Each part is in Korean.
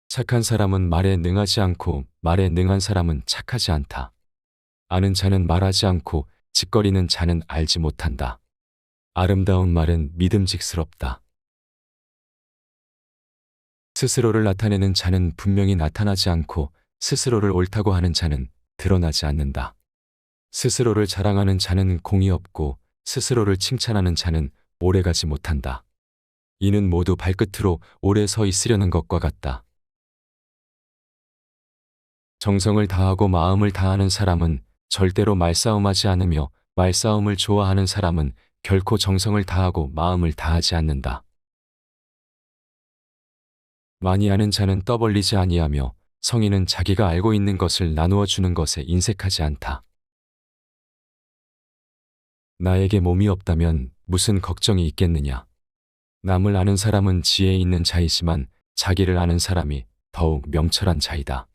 착한 사람은 말에 능하지 않고 말에 능한 사람은 착하지 않다. 아는 자는 말하지 않고 짓거리는 자는 알지 못한다. 아름다운 말은 믿음직스럽다. 스스로를 나타내는 자는 분명히 나타나지 않고 스스로를 옳다고 하는 자는 드러나지 않는다. 스스로를 자랑하는 자는 공이 없고 스스로를 칭찬하는 자는 오래가지 못한다. 이는 모두 발끝으로 오래 서 있으려는 것과 같다. 정성을 다하고 마음을 다하는 사람은 절대로 말싸움하지 않으며 말싸움을 좋아하는 사람은 결코 정성을 다하고 마음을 다하지 않는다. 많이 아는 자는 떠벌리지 아니하며 성인은 자기가 알고 있는 것을 나누어 주는 것에 인색하지 않다. 나에게 몸이 없다면 무슨 걱정이 있겠느냐. 남을 아는 사람은 지혜 있는 자이지만 자기를 아는 사람이 더욱 명철한 자이다.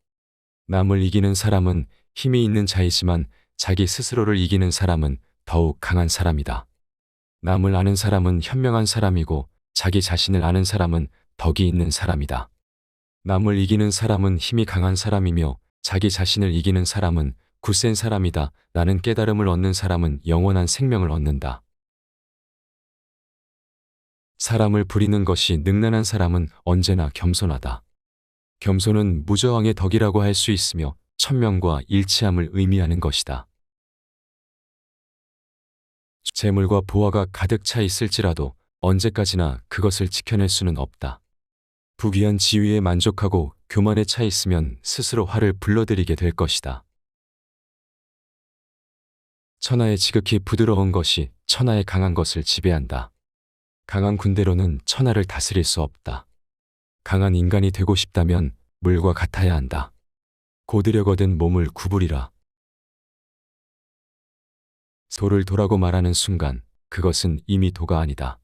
남을 이기는 사람은 힘이 있는 자이지만 자기 스스로를 이기는 사람은 더욱 강한 사람이다. 남을 아는 사람은 현명한 사람이고 자기 자신을 아는 사람은 덕이 있는 사람이다. 남을 이기는 사람은 힘이 강한 사람이며 자기 자신을 이기는 사람은 굳센 사람이다. 라는 깨달음을 얻는 사람은 영원한 생명을 얻는다. 사람을 부리는 것이 능란한 사람은 언제나 겸손하다. 겸손은 무저항의 덕이라고 할 수 있으며 천명과 일치함을 의미하는 것이다. 재물과 보화가 가득 차 있을지라도 언제까지나 그것을 지켜낼 수는 없다. 부귀한 지위에 만족하고 교만에 차 있으면 스스로 화를 불러들이게 될 것이다. 천하의 지극히 부드러운 것이 천하의 강한 것을 지배한다. 강한 군대로는 천하를 다스릴 수 없다. 강한 인간이 되고 싶다면 물과 같아야 한다. 고드려거든 몸을 구부리라. 도를 도라고 말하는 순간 그것은 이미 도가 아니다.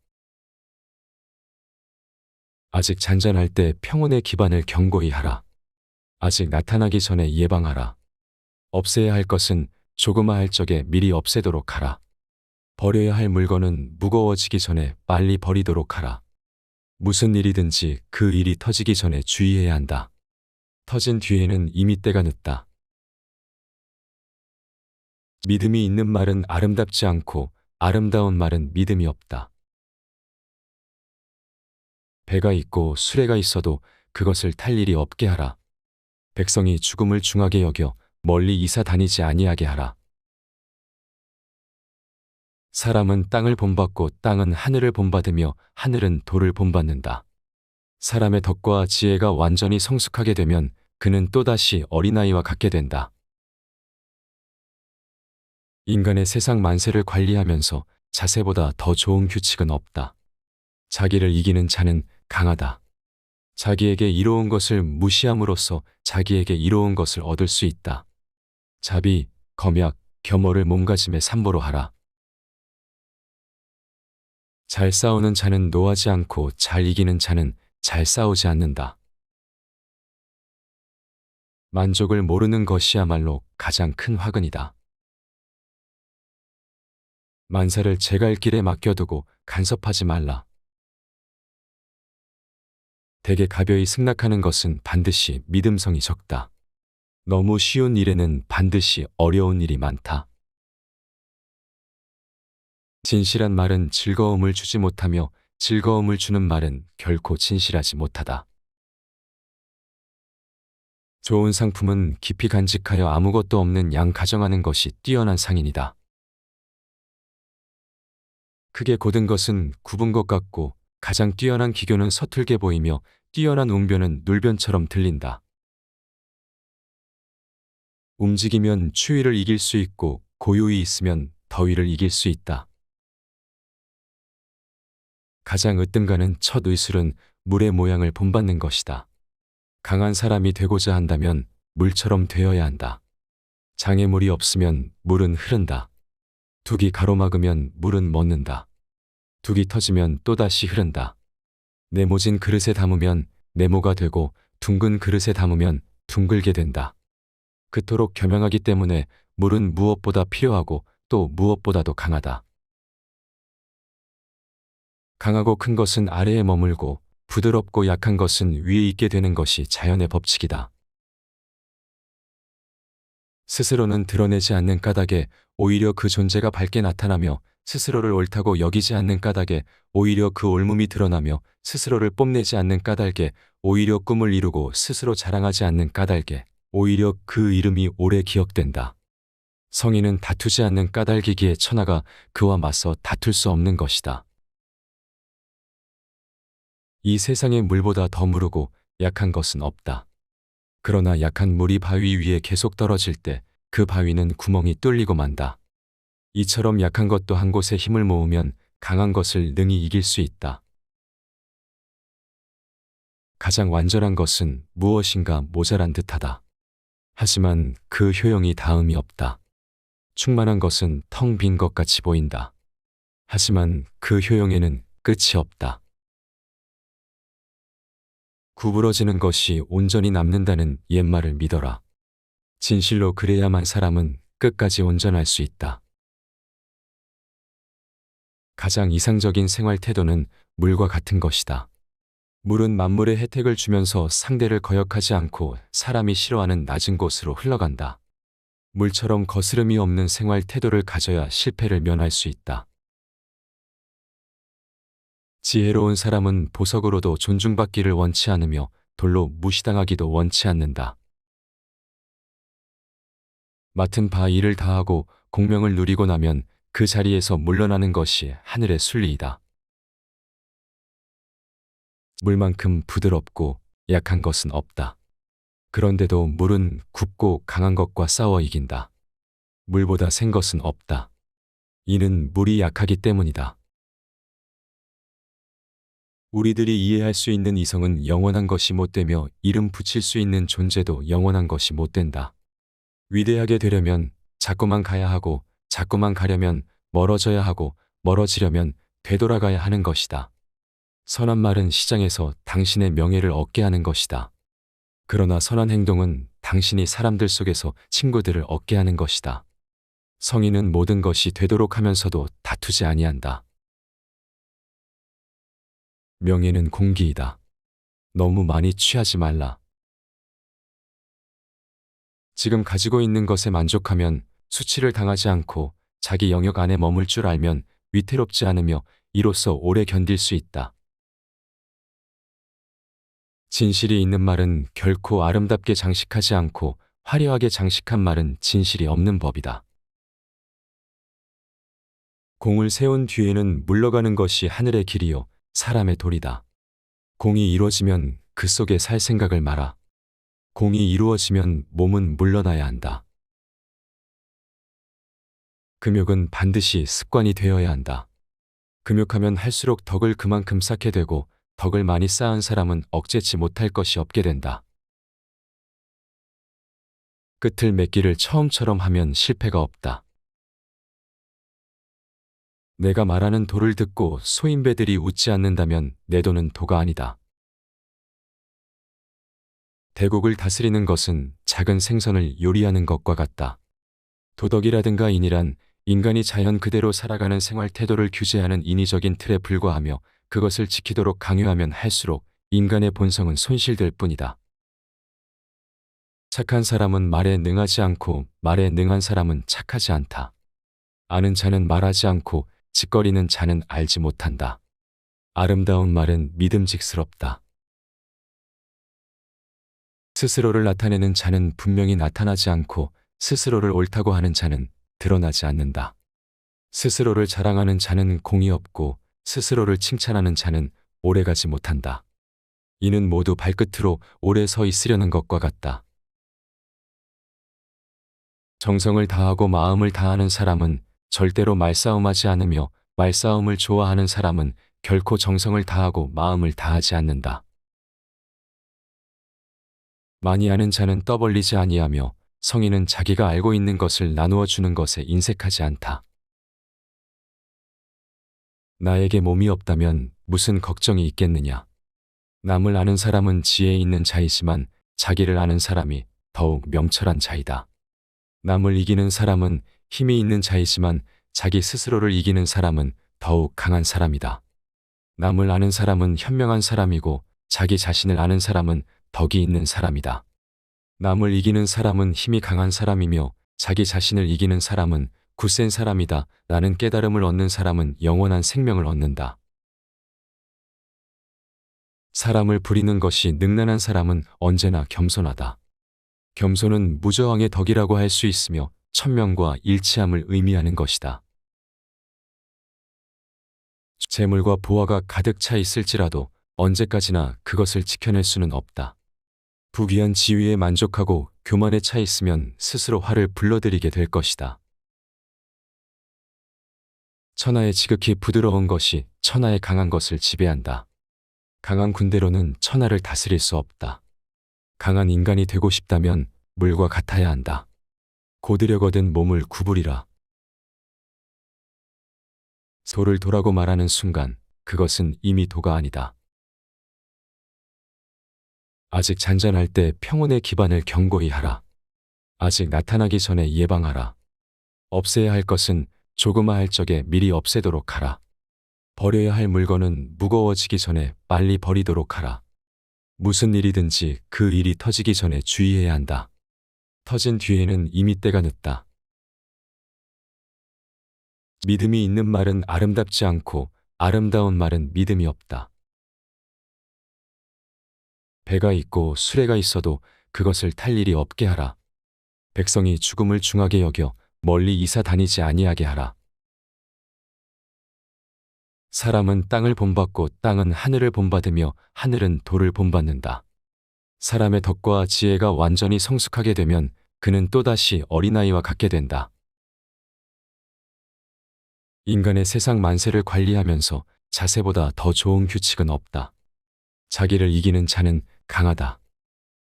아직 잔잔할 때 평온의 기반을 견고히 하라. 아직 나타나기 전에 예방하라. 없애야 할 것은 조그마할 적에 미리 없애도록 하라. 버려야 할 물건은 무거워지기 전에 빨리 버리도록 하라. 무슨 일이든지 그 일이 터지기 전에 주의해야 한다. 터진 뒤에는 이미 때가 늦다. 믿음이 있는 말은 아름답지 않고 아름다운 말은 믿음이 없다. 배가 있고 수레가 있어도 그것을 탈 일이 없게 하라. 백성이 죽음을 중하게 여겨 멀리 이사 다니지 아니하게 하라. 사람은 땅을 본받고 땅은 하늘을 본받으며 하늘은 돌을 본받는다. 사람의 덕과 지혜가 완전히 성숙하게 되면 그는 또다시 어린아이와 같게 된다. 인간의 세상 만세를 관리하면서 자세보다 더 좋은 규칙은 없다. 자기를 이기는 자는 강하다. 자기에게 이로운 것을 무시함으로써 자기에게 이로운 것을 얻을 수 있다. 자비, 검약, 겸허를 몸가짐에 삼보로 하라. 잘 싸우는 자는 노하지 않고 잘 이기는 자는 잘 싸우지 않는다. 만족을 모르는 것이야말로 가장 큰 화근이다. 만사를 제 갈 길에 맡겨두고 간섭하지 말라. 대개 가벼이 승낙하는 것은 반드시 믿음성이 적다. 너무 쉬운 일에는 반드시 어려운 일이 많다. 진실한 말은 즐거움을 주지 못하며 즐거움을 주는 말은 결코 진실하지 못하다. 좋은 상품은 깊이 간직하여 아무것도 없는 양 가정하는 것이 뛰어난 상인이다. 크게 곧은 것은 굽은 것 같고 가장 뛰어난 기교는 서툴게 보이며 뛰어난 웅변은 눌변처럼 들린다. 움직이면 추위를 이길 수 있고 고요히 있으면 더위를 이길 수 있다. 가장 으뜸가는 첫 의술은 물의 모양을 본받는 것이다. 강한 사람이 되고자 한다면 물처럼 되어야 한다. 장애물이 없으면 물은 흐른다. 둑이 가로막으면 물은 멎는다. 둑이 터지면 또다시 흐른다. 네모진 그릇에 담으면 네모가 되고 둥근 그릇에 담으면 둥글게 된다. 그토록 겸양하기 때문에 물은 무엇보다 필요하고 또 무엇보다도 강하다. 강하고 큰 것은 아래에 머물고 부드럽고 약한 것은 위에 있게 되는 것이 자연의 법칙이다. 스스로는 드러내지 않는 까닭에 오히려 그 존재가 밝게 나타나며 스스로를 옳다고 여기지 않는 까닭에 오히려 그 옳음이 드러나며 스스로를 뽐내지 않는 까닭에 오히려 꿈을 이루고 스스로 자랑하지 않는 까닭에 오히려 그 이름이 오래 기억된다. 성인은 다투지 않는 까닭이기에 천하가 그와 맞서 다툴 수 없는 것이다. 이 세상에 물보다 더 무르고 약한 것은 없다. 그러나 약한 물이 바위 위에 계속 떨어질 때 그 바위는 구멍이 뚫리고 만다. 이처럼 약한 것도 한 곳에 힘을 모으면 강한 것을 능히 이길 수 있다. 가장 완전한 것은 무엇인가 모자란 듯하다. 하지만 그 효용이 다음이 없다. 충만한 것은 텅 빈 것 같이 보인다. 하지만 그 효용에는 끝이 없다. 구부러지는 것이 온전히 남는다는 옛말을 믿어라. 진실로 그래야만 사람은 끝까지 온전할 수 있다. 가장 이상적인 생활 태도는 물과 같은 것이다. 물은 만물의 혜택을 주면서 상대를 거역하지 않고 사람이 싫어하는 낮은 곳으로 흘러간다. 물처럼 거스름이 없는 생활 태도를 가져야 실패를 면할 수 있다. 지혜로운 사람은 보석으로도 존중받기를 원치 않으며 돌로 무시당하기도 원치 않는다. 맡은 바 일을 다하고 공명을 누리고 나면 그 자리에서 물러나는 것이 하늘의 순리이다. 물만큼 부드럽고 약한 것은 없다. 그런데도 물은 굽고 강한 것과 싸워 이긴다. 물보다 센 것은 없다. 이는 물이 약하기 때문이다. 우리들이 이해할 수 있는 이성은 영원한 것이 못 되며 이름 붙일 수 있는 존재도 영원한 것이 못 된다. 위대하게 되려면 자꾸만 가야 하고 자꾸만 가려면 멀어져야 하고 멀어지려면 되돌아가야 하는 것이다. 선한 말은 시장에서 당신의 명예를 얻게 하는 것이다. 그러나 선한 행동은 당신이 사람들 속에서 친구들을 얻게 하는 것이다. 성인은 모든 것이 되도록 하면서도 다투지 아니한다. 명예는 공기이다. 너무 많이 취하지 말라. 지금 가지고 있는 것에 만족하면 수치를 당하지 않고 자기 영역 안에 머물 줄 알면 위태롭지 않으며 이로써 오래 견딜 수 있다. 진실이 있는 말은 결코 아름답게 장식하지 않고 화려하게 장식한 말은 진실이 없는 법이다. 공을 세운 뒤에는 물러가는 것이 하늘의 길이요 사람의 도리다. 공이 이루어지면 그 속에 살 생각을 마라. 공이 이루어지면 몸은 물러나야 한다. 금욕은 반드시 습관이 되어야 한다. 금욕하면 할수록 덕을 그만큼 쌓게 되고 덕을 많이 쌓은 사람은 억제치 못할 것이 없게 된다. 끝을 맺기를 처음처럼 하면 실패가 없다. 내가 말하는 도를 듣고 소인배들이 웃지 않는다면 내 도는 도가 아니다. 대국을 다스리는 것은 작은 생선을 요리하는 것과 같다. 도덕이라든가 인이란 인간이 자연 그대로 살아가는 생활 태도를 규제하는 인위적인 틀에 불과하며 그것을 지키도록 강요하면 할수록 인간의 본성은 손실될 뿐이다. 착한 사람은 말에 능하지 않고 말에 능한 사람은 착하지 않다. 아는 자는 말하지 않고 짓거리는 자는 알지 못한다. 아름다운 말은 믿음직스럽다. 스스로를 나타내는 자는 분명히 나타나지 않고 스스로를 옳다고 하는 자는 드러나지 않는다. 스스로를 자랑하는 자는 공이 없고 스스로를 칭찬하는 자는 오래가지 못한다. 이는 모두 발끝으로 오래 서 있으려는 것과 같다. 정성을 다하고 마음을 다하는 사람은 절대로 말싸움하지 않으며 말싸움을 좋아하는 사람은 결코 정성을 다하고 마음을 다하지 않는다. 많이 아는 자는 떠벌리지 아니하며 성인은 자기가 알고 있는 것을 나누어 주는 것에 인색하지 않다. 나에게 몸이 없다면 무슨 걱정이 있겠느냐. 남을 아는 사람은 지혜 있는 자이지만 자기를 아는 사람이 더욱 명철한 자이다. 남을 이기는 사람은 힘이 있는 자이지만 자기 스스로를 이기는 사람은 더욱 강한 사람이다. 남을 아는 사람은 현명한 사람이고 자기 자신을 아는 사람은 덕이 있는 사람이다. 남을 이기는 사람은 힘이 강한 사람이며 자기 자신을 이기는 사람은 굳센 사람이다. 라는 깨달음을 얻는 사람은 영원한 생명을 얻는다. 사람을 부리는 것이 능란한 사람은 언제나 겸손하다. 겸손은 무저항의 덕이라고 할 수 있으며 천명과 일치함을 의미하는 것이다. 재물과 보화가 가득 차 있을지라도 언제까지나 그것을 지켜낼 수는 없다. 부귀한 지위에 만족하고 교만에 차 있으면 스스로 화를 불러들이게 될 것이다. 천하의 지극히 부드러운 것이 천하의 강한 것을 지배한다. 강한 군대로는 천하를 다스릴 수 없다. 강한 인간이 되고 싶다면 물과 같아야 한다. 고드려거든 몸을 구부리라. 소를 도라고 말하는 순간 그것은 이미 도가 아니다. 아직 잔잔할 때 평온의 기반을 견고히 하라. 아직 나타나기 전에 예방하라. 없애야 할 것은 조그마할 적에 미리 없애도록 하라. 버려야 할 물건은 무거워지기 전에 빨리 버리도록 하라. 무슨 일이든지 그 일이 터지기 전에 주의해야 한다. 터진 뒤에는 이미 때가 늦다. 믿음이 있는 말은 아름답지 않고 아름다운 말은 믿음이 없다. 배가 있고 수레가 있어도 그것을 탈 일이 없게 하라. 백성이 죽음을 중하게 여겨 멀리 이사 다니지 아니하게 하라. 사람은 땅을 본받고 땅은 하늘을 본받으며 하늘은 돌을 본받는다. 사람의 덕과 지혜가 완전히 성숙하게 되면 그는 또다시 어린아이와 같게 된다. 인간의 세상 만세를 관리하면서 자세보다 더 좋은 규칙은 없다. 자기를 이기는 자는 강하다.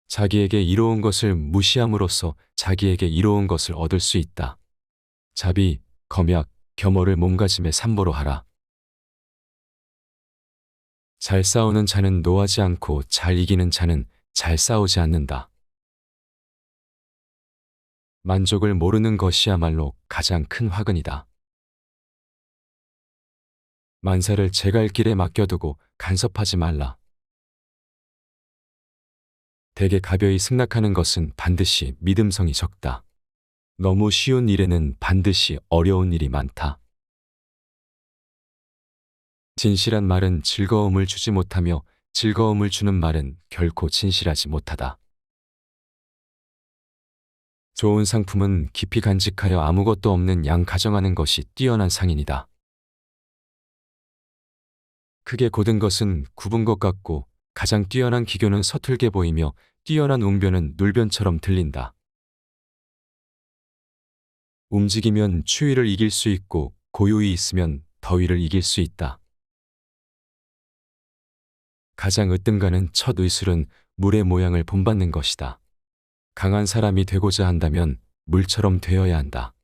자기에게 이로운 것을 무시함으로써 자기에게 이로운 것을 얻을 수 있다. 자비, 검약, 겸허를 몸가짐에 삼보로 하라. 잘 싸우는 자는 노하지 않고 잘 이기는 자는 잘 싸우지 않는다. 만족을 모르는 것이야말로 가장 큰 화근이다. 만사를 제갈 길에 맡겨두고 간섭하지 말라. 대개 가벼이 승낙하는 것은 반드시 믿음성이 적다. 너무 쉬운 일에는 반드시 어려운 일이 많다. 진실한 말은 즐거움을 주지 못하며 즐거움을 주는 말은 결코 진실하지 못하다. 좋은 상품은 깊이 간직하여 아무것도 없는 양 가정하는 것이 뛰어난 상인이다. 크게 곧은 것은 굽은 것 같고 가장 뛰어난 기교는 서툴게 보이며 뛰어난 웅변은 눌변처럼 들린다. 움직이면 추위를 이길 수 있고 고요히 있으면 더위를 이길 수 있다. 가장 으뜸가는 첫 의술은 물의 모양을 본받는 것이다. 강한 사람이 되고자 한다면 물처럼 되어야 한다.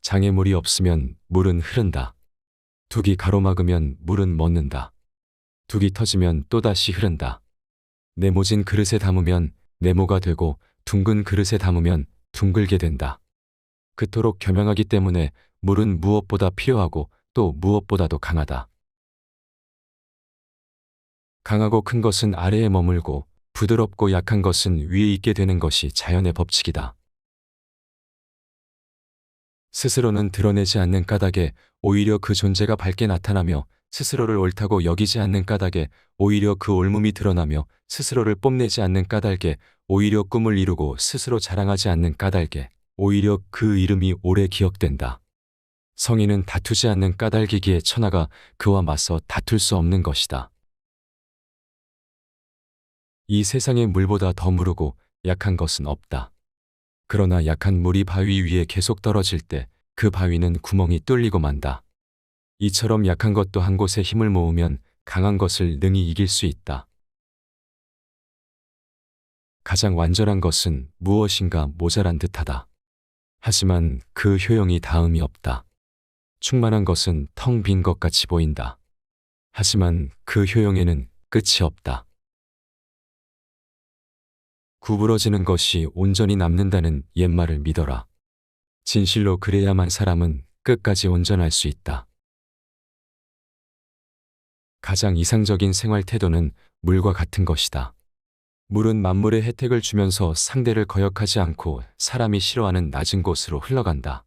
장애물이 없으면 물은 흐른다. 둑이 가로막으면 물은 멎는다. 둑이 터지면 또다시 흐른다. 네모진 그릇에 담으면 네모가 되고 둥근 그릇에 담으면 둥글게 된다. 그토록 겸양하기 때문에 물은 무엇보다 필요하고 또 무엇보다도 강하다. 강하고 큰 것은 아래에 머물고 부드럽고 약한 것은 위에 있게 되는 것이 자연의 법칙이다. 스스로는 드러내지 않는 까닭에 오히려 그 존재가 밝게 나타나며 스스로를 옳다고 여기지 않는 까닭에 오히려 그 옳음이 드러나며 스스로를 뽐내지 않는 까닭에 오히려 꿈을 이루고 스스로 자랑하지 않는 까닭에 오히려 그 이름이 오래 기억된다. 성인은 다투지 않는 까닭이기에 천하가 그와 맞서 다툴 수 없는 것이다. 이 세상에 물보다 더 무르고 약한 것은 없다. 그러나 약한 물이 바위 위에 계속 떨어질 때 그 바위는 구멍이 뚫리고 만다. 이처럼 약한 것도 한 곳에 힘을 모으면 강한 것을 능히 이길 수 있다. 가장 완전한 것은 무엇인가 모자란 듯하다. 하지만 그 효용이 다음이 없다. 충만한 것은 텅 빈 것 같이 보인다. 하지만 그 효용에는 끝이 없다. 구부러지는 것이 온전히 남는다는 옛말을 믿어라. 진실로 그래야만 사람은 끝까지 온전할 수 있다. 가장 이상적인 생활 태도는 물과 같은 것이다. 물은 만물의 혜택을 주면서 상대를 거역하지 않고 사람이 싫어하는 낮은 곳으로 흘러간다.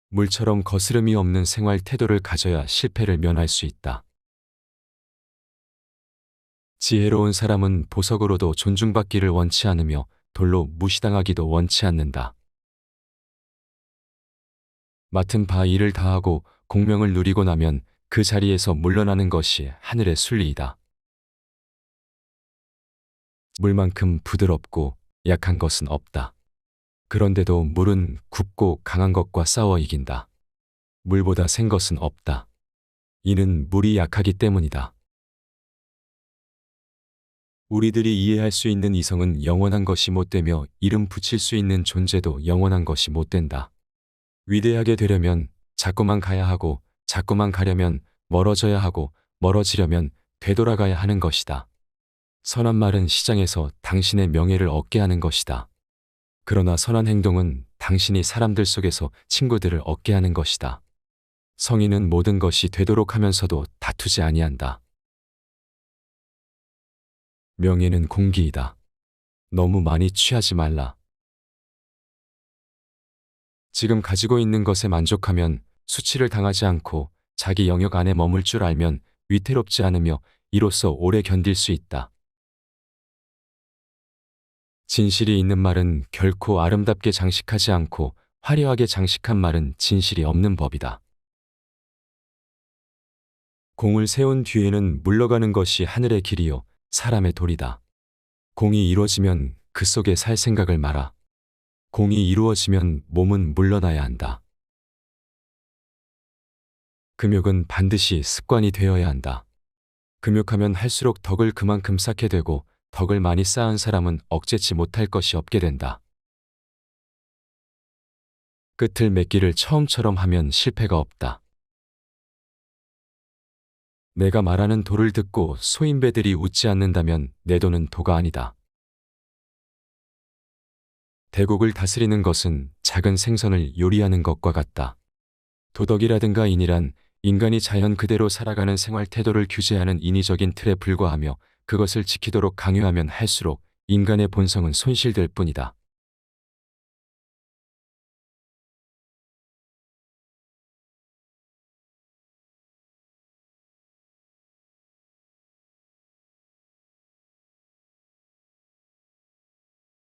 물처럼 거스름이 없는 생활 태도를 가져야 실패를 면할 수 있다. 지혜로운 사람은 보석으로도 존중받기를 원치 않으며 돌로 무시당하기도 원치 않는다. 맡은 바 일을 다하고 공명을 누리고 나면 그 자리에서 물러나는 것이 하늘의 순리이다. 물만큼 부드럽고 약한 것은 없다. 그런데도 물은 굽고 강한 것과 싸워 이긴다. 물보다 센 것은 없다. 이는 물이 약하기 때문이다. 우리들이 이해할 수 있는 이성은 영원한 것이 못 되며 이름 붙일 수 있는 존재도 영원한 것이 못 된다. 위대하게 되려면 자꾸만 가야 하고 자꾸만 가려면 멀어져야 하고 멀어지려면 되돌아가야 하는 것이다. 선한 말은 시장에서 당신의 명예를 얻게 하는 것이다. 그러나 선한 행동은 당신이 사람들 속에서 친구들을 얻게 하는 것이다. 성인은 모든 것이 되도록 하면서도 다투지 아니한다. 명예는 공기이다. 너무 많이 취하지 말라. 지금 가지고 있는 것에 만족하면 수치를 당하지 않고 자기 영역 안에 머물 줄 알면 위태롭지 않으며 이로써 오래 견딜 수 있다. 진실이 있는 말은 결코 아름답게 장식하지 않고 화려하게 장식한 말은 진실이 없는 법이다. 공을 세운 뒤에는 물러가는 것이 하늘의 길이요 사람의 도리다. 공이 이루어지면 그 속에 살 생각을 마라. 공이 이루어지면 몸은 물러나야 한다. 금욕은 반드시 습관이 되어야 한다. 금욕하면 할수록 덕을 그만큼 쌓게 되고 덕을 많이 쌓은 사람은 억제치 못할 것이 없게 된다. 끝을 맺기를 처음처럼 하면 실패가 없다. 내가 말하는 도를 듣고 소인배들이 웃지 않는다면 내 도는 도가 아니다. 대국을 다스리는 것은 작은 생선을 요리하는 것과 같다. 도덕이라든가 인이란 인간이 자연 그대로 살아가는 생활 태도를 규제하는 인위적인 틀에 불과하며 그것을 지키도록 강요하면 할수록 인간의 본성은 손실될 뿐이다.